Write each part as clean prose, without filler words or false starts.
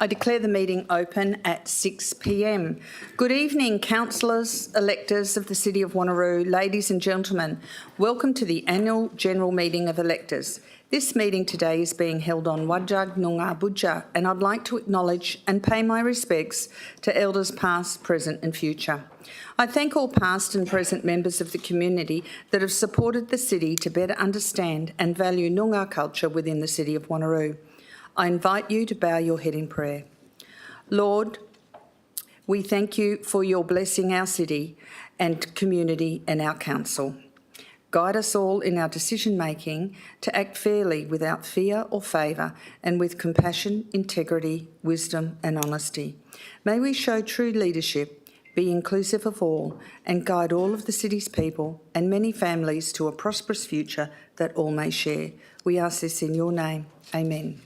I declare the meeting open at 6 p.m. Good evening, councillors, electors of the City of Wanneroo, ladies and gentlemen. Welcome to the annual general meeting of electors. This meeting today is being held on Wajag Noongar Budja, and I'd like to acknowledge and pay my respects to elders past, present and future. I thank all past and present members of the community that have supported the city to better understand and value Noongar culture within the City of Wanneroo. I invite you to bow your head in prayer. Lord, we thank you for your blessing our city and community and our council. Guide us all in our decision-making to act fairly without fear or favour and with compassion, integrity, wisdom and honesty. May we show true leadership, be inclusive of all and guide all of the city's people and many families to a prosperous future that all may share. We ask this in your name. Amen.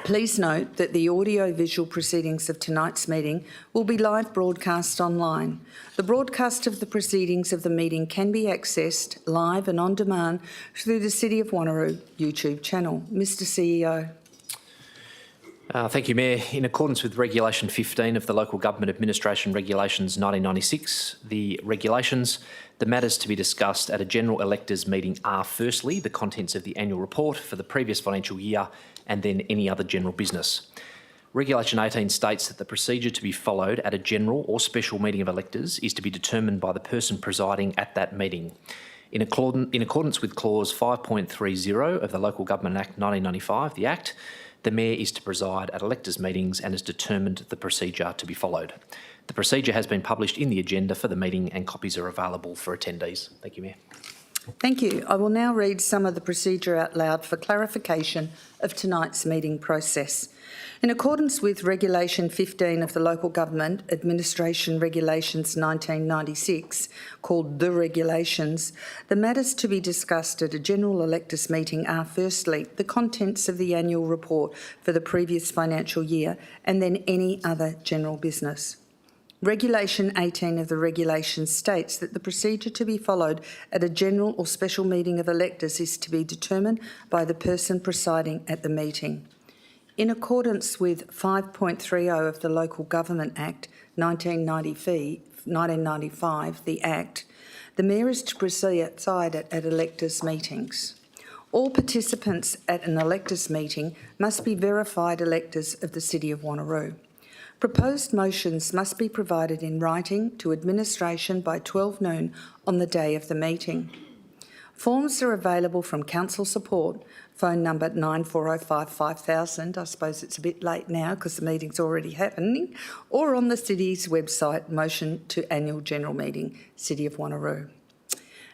Please note that the audio-visual proceedings of tonight's meeting will be live broadcast online. The broadcast of the proceedings of the meeting can be accessed live and on demand through the City of Wanneroo YouTube channel. Mr CEO. Thank you, Mayor. In accordance with Regulation 15 of the Local Government Administration Regulations 1996, the matters to be discussed at a general electors meeting are firstly the contents of the annual report for the previous financial year and then any other general business. Regulation 18 states that the procedure to be followed at a general or special meeting of electors is to be determined by the person presiding at that meeting. In accordance with Clause 5.30 of the Local Government Act 1995, the Act, the Mayor is to preside at electors' meetings and has determined the procedure to be followed. The procedure has been published in the agenda for the meeting and copies are available for attendees. Thank you, Mayor. Thank you. I will now read some of the procedure out loud for clarification of tonight's meeting process. In accordance with Regulation 15 of the Local Government Administration Regulations 1996, called the Regulations, the matters to be discussed at a general electors meeting are firstly the contents of the annual report for the previous financial year and then any other general business. Regulation 18 of the regulations states that the procedure to be followed at a general or special meeting of electors is to be determined by the person presiding at the meeting. In accordance with 5.30 of the Local Government Act 1995, the Act, the Mayor is to preside at electors' meetings. All participants at an electors' meeting must be verified electors of the City of Wanneroo. Proposed motions must be provided in writing to administration by 12 noon on the day of the meeting. Forms are available from Council Support, phone number 9405 5000. I suppose it's a bit late now because the meeting's already happening, or on the City's website, Motion to Annual General Meeting, City of Wanneroo.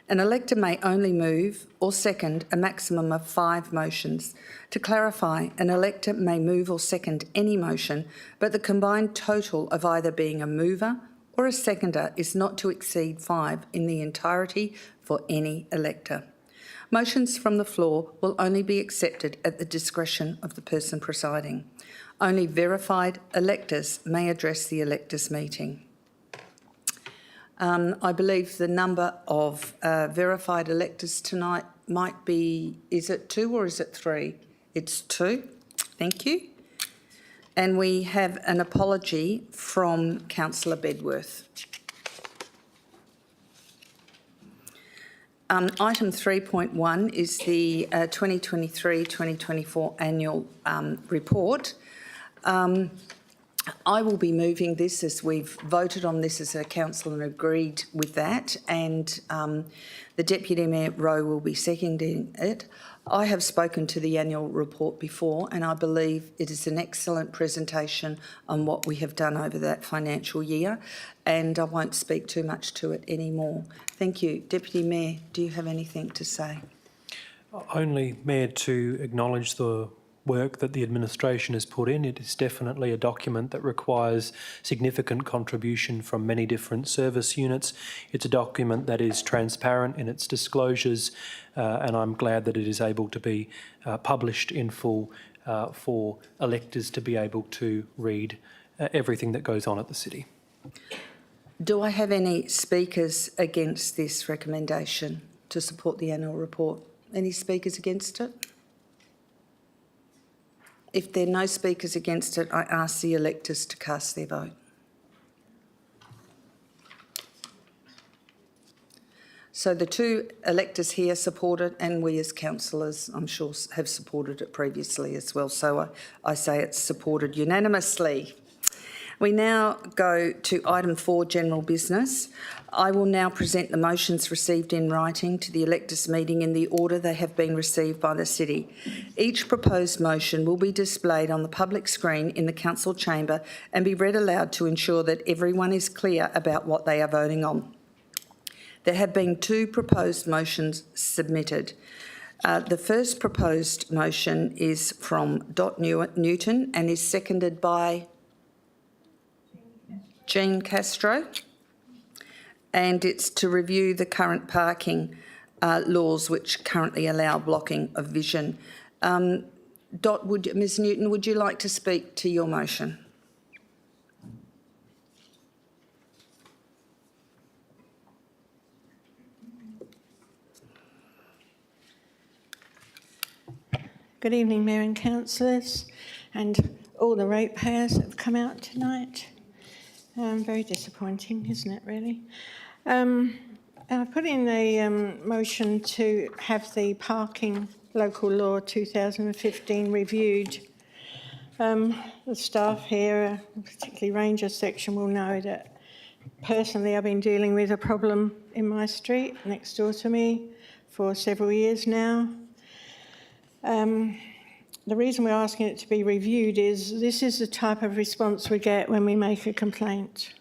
An elector may only move or second a maximum of 5 motions. To clarify, an elector may move or second any motion, but the combined total of either being a mover or a seconder is not to exceed 5 in the entirety for any elector. Motions from the floor will only be accepted at the discretion of the person presiding. Only verified electors may address the electors' meeting. I believe the number of verified electors tonight might be, is it 2 or is it 3? It's 2. Thank you. And we have an apology from Councillor Bedworth. Item 3.1 is the 2023-2024 annual report. I will be moving this as we've voted on this as a council and agreed with that, and the Deputy Mayor Rowe will be seconding it. I have spoken to the annual report before and I believe it is an excellent presentation on what we have done over that financial year, and I won't speak too much to it anymore. Thank you. Deputy Mayor, do you have anything to say? Only, Mayor, to acknowledge the work that the administration has put in. It is definitely a document that requires significant contribution from many different service units. It's a document that is transparent in its disclosures, and I'm glad that it is able to be published in full for electors to be able to read everything that goes on at the city. Do I have any speakers against this recommendation to support the annual report? Any speakers against it? If there are no speakers against it, I ask the electors to cast their vote. So the two electors here support it, and we as councillors, I'm sure, have supported it previously as well. So I say it's supported unanimously. We now go to item 4, general business. I will now present the motions received in writing to the electors meeting in the order they have been received by the city. Each proposed motion will be displayed on the public screen in the council chamber and be read aloud to ensure that everyone is clear about what they are voting on. There have been 2 proposed motions submitted. The first proposed motion is from Dot Newton and is seconded by Jean Castro, and it's to review the current parking laws which currently allow blocking of vision. Ms Newton, would you like to speak to your motion? Good evening, Mayor and councillors, and all the ratepayers that have come out tonight. Very disappointing, isn't it, really? I put in a motion to have the parking local law 2015 reviewed. The staff here, particularly Ranger section, will know that personally I've been dealing with a problem in my street next door to me for several years now. The reason we're asking it to be reviewed is this is the type of response we get when we make a complaint.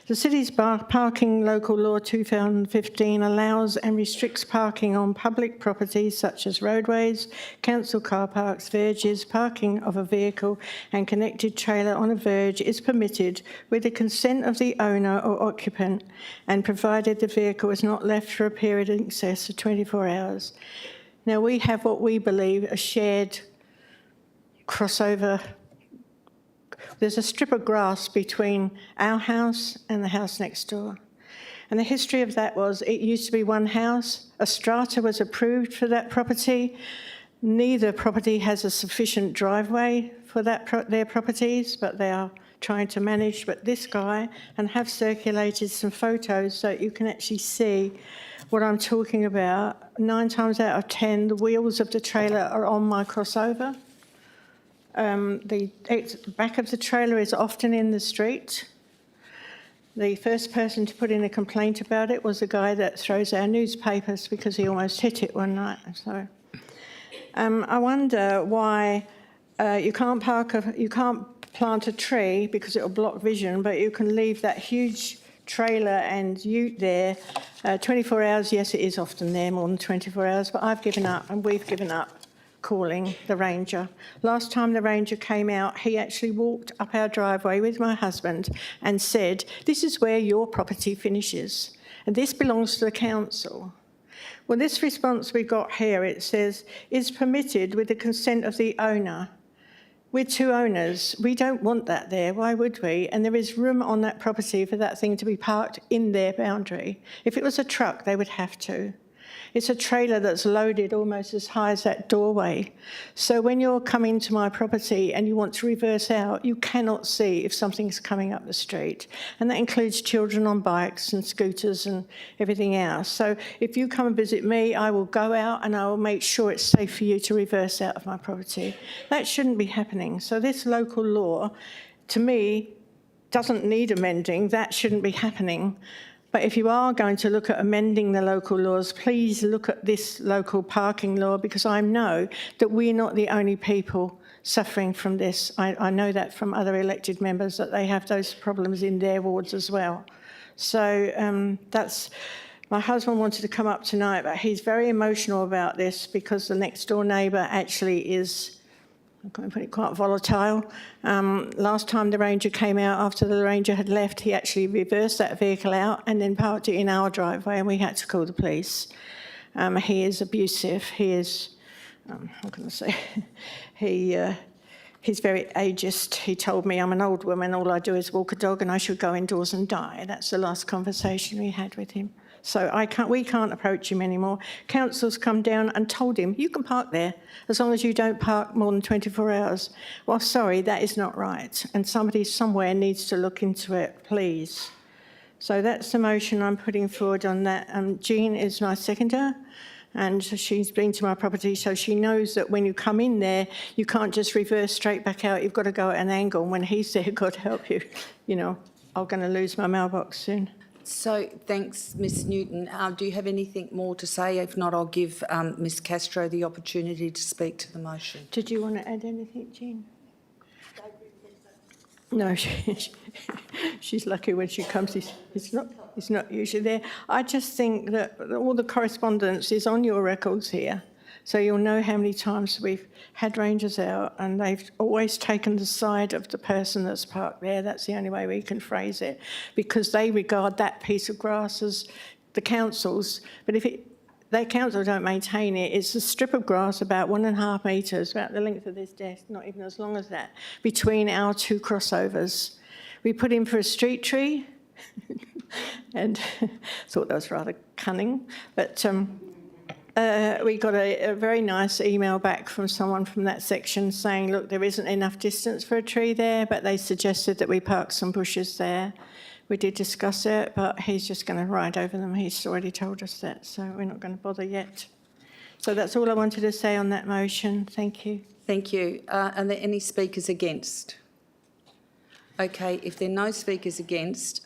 The city's parking local law 2015 allows and restricts parking on public properties such as roadways, council car parks, verges. Parking of a vehicle and connected trailer on a verge is permitted with the consent of the owner or occupant and provided the vehicle is not left for a period in excess of 24 hours. Now, we have what we believe a shared crossover. There's a strip of grass between our house and the house next door. And the history of that was it used to be one house. A strata was approved for that property. Neither property has a sufficient driveway for their properties, but they are trying to manage. But this guy, and have circulated some photos so you can actually see what I'm talking about. 9 times out of 10, the wheels of the trailer are on my crossover. The back of the trailer is often in the street. The first person to put in a complaint about it was the guy that throws our newspapers because he almost hit it one night. So I wonder why you can't plant a tree because it'll block vision, but you can leave that huge trailer and ute there 24 hours. Yes, it is often there more than 24 hours, but I've given up and we've given up calling the ranger. Last time the ranger came out, he actually walked up our driveway with my husband and said, "This is where your property finishes, and this belongs to the council." Well, this response we got here, it says, is permitted with the consent of the owner. We're 2 owners. We don't want that there. Why would we? And there is room on that property for that thing to be parked in their boundary. If it was a truck, they would have to. It's a trailer that's loaded almost as high as that doorway. So when you're coming to my property and you want to reverse out, you cannot see if something's coming up the street. And that includes children on bikes and scooters and everything else. So if you come and visit me, I will go out and I will make sure it's safe for you to reverse out of my property. That shouldn't be happening. So this local law, to me, doesn't need amending. That shouldn't be happening. But if you are going to look at amending the local laws, please look at this local parking law, because I know that we're not the only people suffering from this. I know that from other elected members, that they have those problems in their wards as well. So that's... My husband wanted to come up tonight, but he's very emotional about this because the next door neighbour actually is, I'm going to put it, quite volatile. Last time the ranger came out, after the ranger had left, he actually reversed that vehicle out and then parked it in our driveway, and we had to call the police. He is abusive. He is, how can I say, he's very ageist. He told me, "I'm an old woman, all I do is walk a dog and I should go indoors and die." That's the last conversation we had with him. So we can't approach him anymore. Council's come down and told him, you can park there as long as you don't park more than 24 hours. Well, sorry, that is not right. And somebody somewhere needs to look into it, please. So that's the motion I'm putting forward on that. Jean is my seconder, and she's been to my property, so she knows that when you come in there, you can't just reverse straight back out. You've got to go at an angle. And when he's there, God help you, I'm going to lose my mailbox soon. So thanks, Ms Newton. Do you have anything more to say? If not, I'll give Ms Castro the opportunity to speak to the motion. Did you want to add anything, Jean? No, she's lucky when she comes. He's not usually there. I just think that all the correspondence is on your records here, so you'll know how many times we've had rangers out and they've always taken the side of the person that's parked there. That's the only way we can phrase it, because they regard that piece of grass as the council's. But if their council don't maintain it, it's a strip of grass about 1.5 metres, about the length of this desk, not even as long as that, between our two crossovers. We put in for a street tree and thought that was rather cunning, but we got a very nice email back from someone from that section saying, look, there isn't enough distance for a tree there, but they suggested that we park some bushes there. We did discuss it, but he's just going to ride over them. He's already told us that, so we're not going to bother yet. So that's all I wanted to say on that motion. Thank you. Thank you. Are there any speakers against? Okay, if there are no speakers against,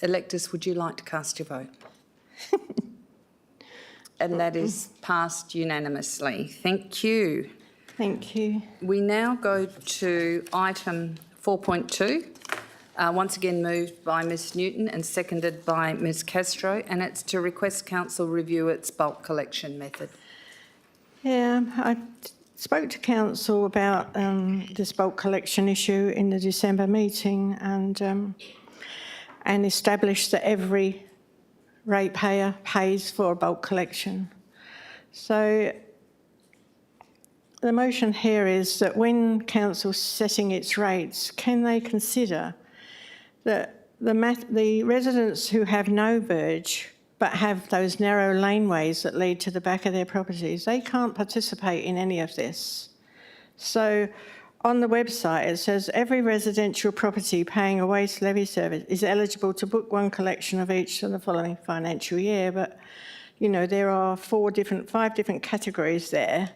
electors, would you like to cast your vote? And that is passed unanimously. Thank you. Thank you. We now go to item 4.2. Once again moved by Ms Newton and seconded by Ms Castro, and it's to request council review its bulk collection method. Yeah, I spoke to council about this bulk collection issue in the December meeting and established that every ratepayer pays for a bulk collection. So the motion here is that when council's setting its rates, can they consider that the residents who have no verge but have those narrow laneways that lead to the back of their properties, they can't participate in any of this. So on the website it says every residential property paying a waste levy service is eligible to book one collection of each for the following financial year, but there are 5 different categories there,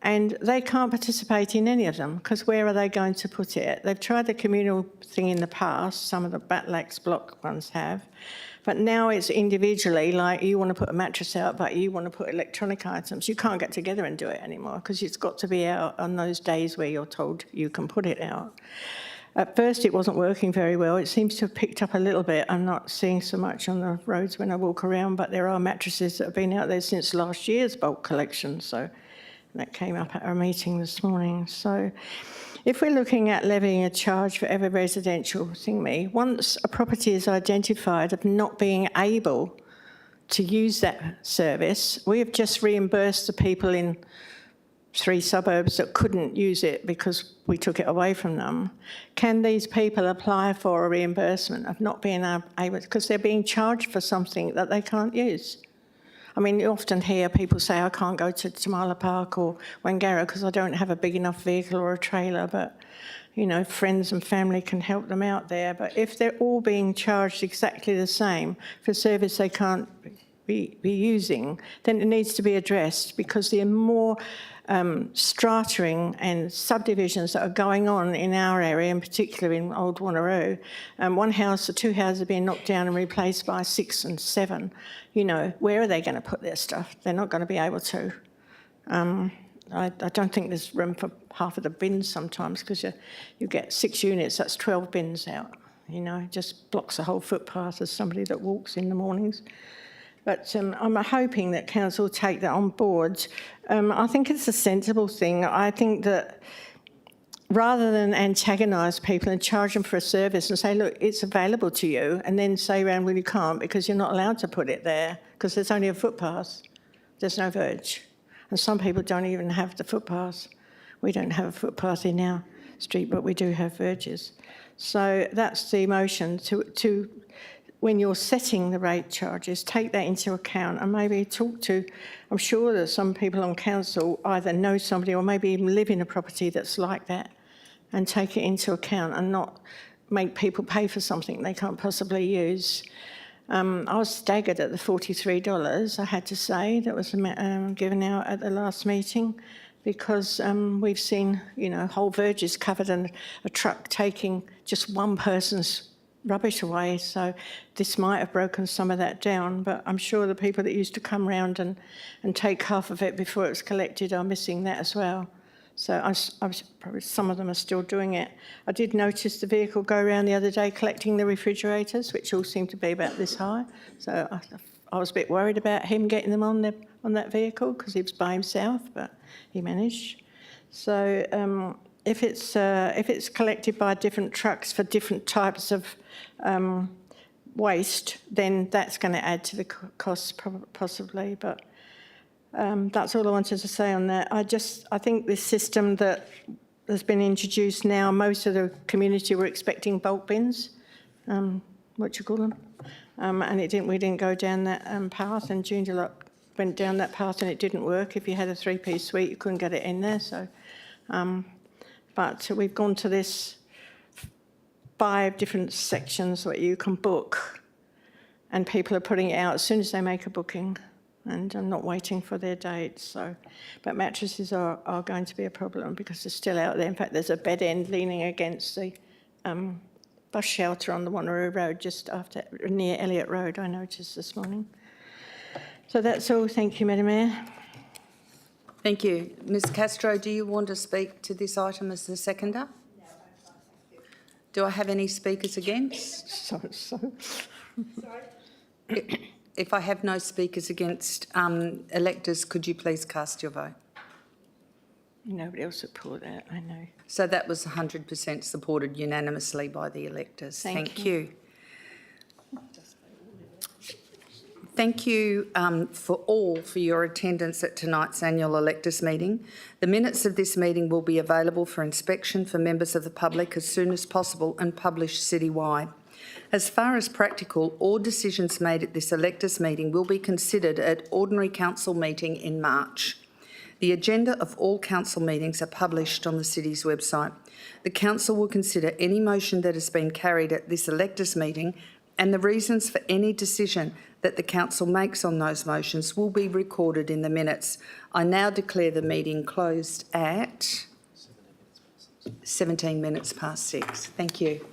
and they can't participate in any of them because where are they going to put it? They've tried the communal thing in the past, some of the Batlax block ones have, but now it's individually, like you want to put a mattress out but you want to put electronic items. You can't get together and do it anymore because it's got to be out on those days where you're told you can put it out. At first it wasn't working very well. It seems to have picked up a little bit. I'm not seeing so much on the roads when I walk around, but there are mattresses that have been out there since last year's bulk collection, so that came up at our meeting this morning. So if we're looking at levying a charge for every residential thingy, once a property is identified of not being able to use that service, we have just reimbursed the people in 3 suburbs that couldn't use it because we took it away from them. Can these people apply for a reimbursement of not being able, because they're being charged for something that they can't use? I mean, you often hear people say, I can't go to Tamala Park or Wanneroo because I don't have a big enough vehicle or a trailer, but, friends and family can help them out there. But if they're all being charged exactly the same for a service they can't be using, then it needs to be addressed because there are more strataing and subdivisions that are going on in our area, in particular in Old Wanneroo. One house or 2 houses are being knocked down and replaced by 6 and 7. Where are they going to put their stuff? They're not going to be able to. I don't think there's room for half of the bins sometimes because you get 6 units, that's 12 bins out. It just blocks the whole footpath as somebody that walks in the mornings. But I'm hoping that council will take that on board. I think it's a sensible thing. I think that rather than antagonise people and charge them for a service and say, look, it's available to you, and then say around, well, you can't because you're not allowed to put it there because there's only a footpath. There's no verge. And some people don't even have the footpath. We don't have a footpath in our street, but we do have verges. So that's the motion, to when you're setting the rate charges, take that into account and maybe talk to, I'm sure that some people on council either know somebody or maybe even live in a property that's like that, and take it into account and not make people pay for something they can't possibly use. I was staggered at the $43, I had to say, that was given out at the last meeting, because we've seen, whole verges covered and a truck taking just one person's rubbish away. So this might have broken some of that down, but I'm sure the people that used to come round and take half of it before it was collected are missing that as well. So probably some of them are still doing it. I did notice the vehicle go around the other day collecting the refrigerators, which all seem to be about this high. So I was a bit worried about him getting them on that vehicle because he was by himself, but he managed. So if it's collected by different trucks for different types of waste, then that's going to add to the costs possibly. But that's all I wanted to say on that. I think this system that has been introduced now, most of the community were expecting bulk bins, what do you call them? And we didn't go down that path, and Joondalup went down that path and it didn't work. If you had a 3-piece suite, you couldn't get it in there. So, but we've gone to this 5 different sections that you can book, and people are putting it out as soon as they make a booking, and I'm not waiting for their dates. So, but mattresses are going to be a problem because they're still out there. In fact, there's a bed end leaning against the bus shelter on the Wanneroo Road, just near Elliott Road, I noticed this morning. So that's all. Thank you, Madam Mayor. Thank you. Ms Castro, do you want to speak to this item as the seconder? No, thank you. Do I have any speakers against? Sorry. If I have no speakers against, electors, could you please cast your vote? Nobody else support that, I know. So that was 100% supported unanimously by the electors. Thank you. Thank you for your attendance at tonight's annual electors meeting. The minutes of this meeting will be available for inspection for members of the public as soon as possible and published citywide. As far as practical, all decisions made at this electors meeting will be considered at ordinary council meeting in March. The agenda of all council meetings are published on the city's website. The council will consider any motion that has been carried at this electors meeting, and the reasons for any decision that the council makes on those motions will be recorded in the minutes. I now declare the meeting closed at 17 minutes past 6. Thank you.